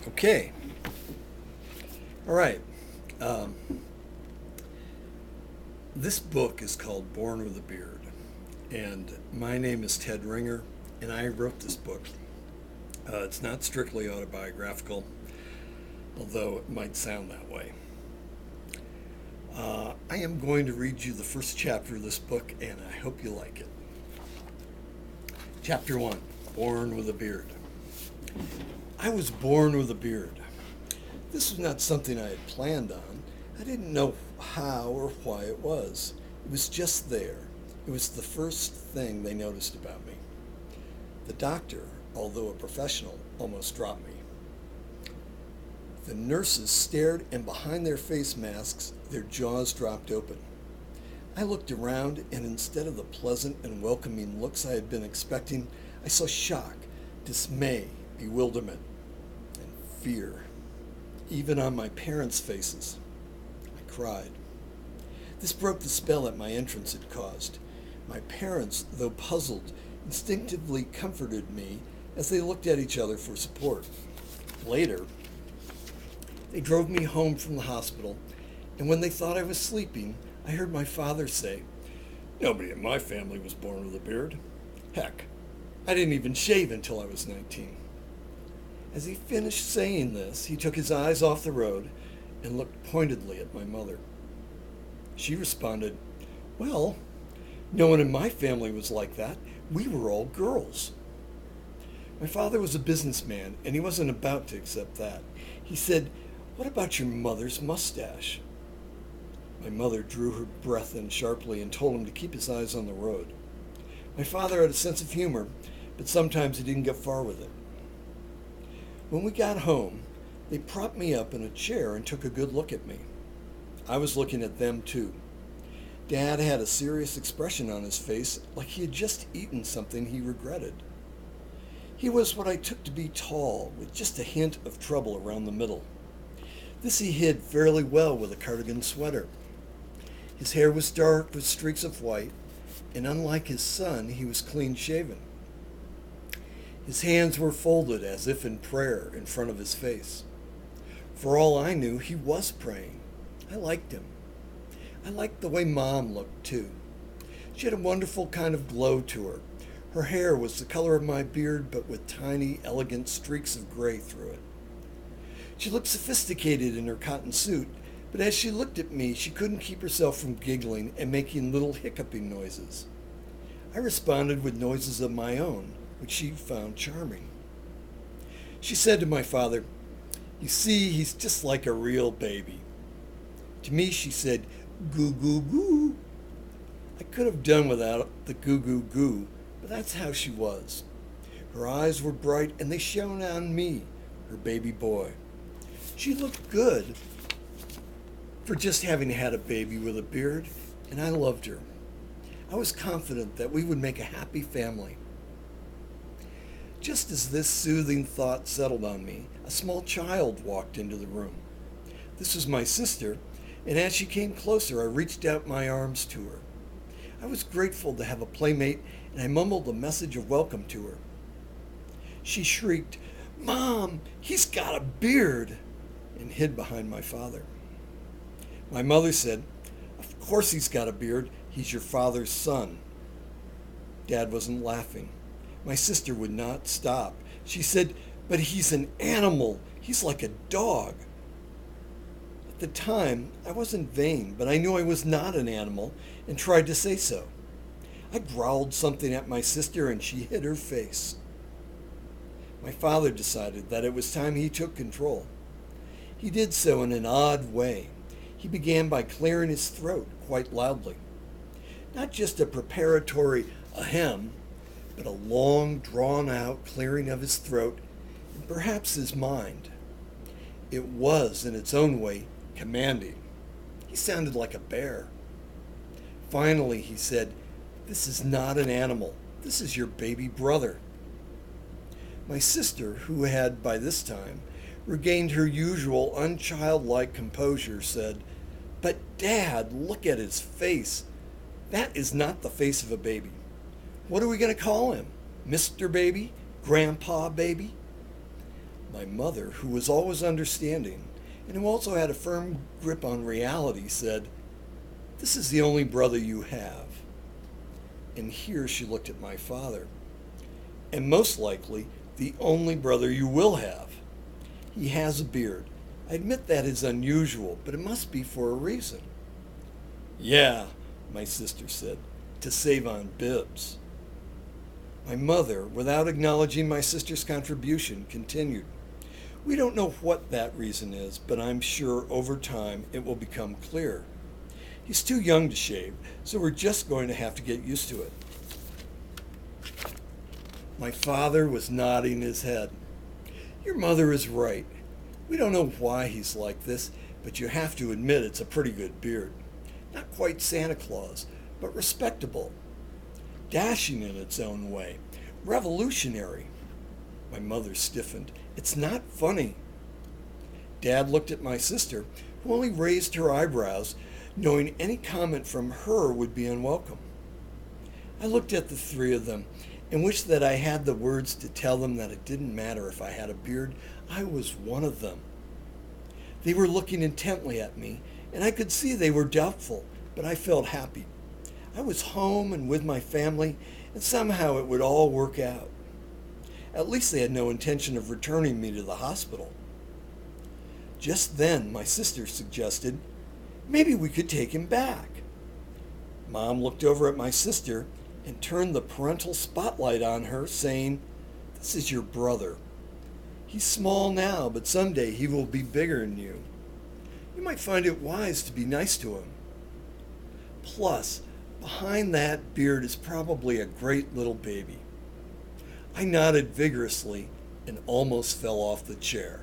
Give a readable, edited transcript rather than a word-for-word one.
Okay. All right. Um, this book is called Born with a Beard. And my name is Ted Ringer, and I wrote this book. It's not strictly autobiographical, although it might sound that way. I am going to read you the first chapter of this book, and I hope you like it. Chapter 1, Born with a Beard. I was born with a beard. This was not something I had planned on. I didn't know how or why it was. It was just there. It was the first thing they noticed about me. The doctor, although a professional, almost dropped me. The nurses stared, and behind their face masks, their jaws dropped open. I looked around, and instead of the pleasant and welcoming looks I had been expecting, I saw shock, dismay, bewilderment, and fear. Even on my parents' faces. I cried. This broke the spell that my entrance had caused. My parents, though puzzled, instinctively comforted me as they looked at each other for support. Later, they drove me home from the hospital, and when they thought I was sleeping, I heard my father say, "Nobody in my family was born with a beard. Heck, I didn't even shave until I was 19. As he finished saying this, he took his eyes off the road and looked pointedly at my mother. She responded, "Well, no one in my family was like that. We were all girls." My father was a businessman, and he wasn't about to accept that. He said, "What about your mother's mustache?" My mother drew her breath in sharply and told him to keep his eyes on the road. My father had a sense of humor, but sometimes he didn't get far with it. When we got home, they propped me up in a chair and took a good look at me. I was looking at them too. Dad had a serious expression on his face, like he had just eaten something he regretted. He was what I took to be tall, with just a hint of trouble around the middle. This he hid fairly well with a cardigan sweater. His hair was dark with streaks of white, and unlike his son, he was clean shaven. His hands were folded as if in prayer in front of his face. For all I knew, he was praying. I liked him. I liked the way Mom looked, too. She had a wonderful kind of glow to her. Her hair was the color of my beard, but with tiny, elegant streaks of gray through it. She looked sophisticated in her cotton suit, but as she looked at me, she couldn't keep herself from giggling and making little hiccuping noises. I responded with noises of my own, which she found charming. She said to my father, "You see, he's just like a real baby." To me, she said, "Goo goo goo." I could have done without the goo goo goo, but that's how she was. Her eyes were bright, and they shone on me, her baby boy. She looked good for just having had a baby with a beard, and I loved her. I was confident that we would make a happy family. Just as this soothing thought settled on me, a small child walked into the room. This was my sister, and as she came closer, I reached out my arms to her. I was grateful to have a playmate, and I mumbled a message of welcome to her. She shrieked, "Mom, he's got a beard," and hid behind my father. My mother said, "Of course he's got a beard. He's your father's son." Dad wasn't laughing. My sister would not stop. She said, "But he's an animal. He's like a dog." At the time, I wasn't vain, but I knew I was not an animal and tried to say so. I growled something at my sister and she hid her face. My father decided that it was time he took control. He did so in an odd way. He began by clearing his throat quite loudly. Not just a preparatory ahem, but a long, drawn-out clearing of his throat and perhaps his mind. It was, in its own way, commanding. He sounded like a bear. Finally, he said, "This is not an animal. This is your baby brother." My sister, who had, by this time, regained her usual unchildlike composure, said, "But, Dad, look at his face. That is not the face of a baby. What are we going to call him? Mr. Baby? Grandpa Baby?" My mother, who was always understanding and who also had a firm grip on reality, said, "This is the only brother you have." And here she looked at my father. "And most likely, the only brother you will have. He has a beard. I admit that is unusual, but it must be for a reason." "Yeah," my sister said, "to save on bibs." My mother, without acknowledging my sister's contribution, continued, "We don't know what that reason is, but I'm sure over time it will become clear. He's too young to shave, so we're just going to have to get used to it." My father was nodding his head. "Your mother is right. We don't know why he's like this, but you have to admit it's a pretty good beard. Not quite Santa Claus, but respectable. Dashing in its own way. Revolutionary." My mother stiffened. "It's not funny." Dad looked at my sister, who only raised her eyebrows, knowing any comment from her would be unwelcome. I looked at the three of them and wished that I had the words to tell them that it didn't matter if I had a beard. I was one of them. They were looking intently at me, and I could see they were doubtful, but I felt happy. I was home and with my family, and somehow it would all work out. At least they had no intention of returning me to the hospital. Just then, my sister suggested, "Maybe we could take him back." Mom looked over at my sister and turned the parental spotlight on her, saying, "This is your brother. He's small now, but someday he will be bigger than you. You might find it wise to be nice to him. Plus, behind that beard is probably a great little baby." I nodded vigorously and almost fell off the chair.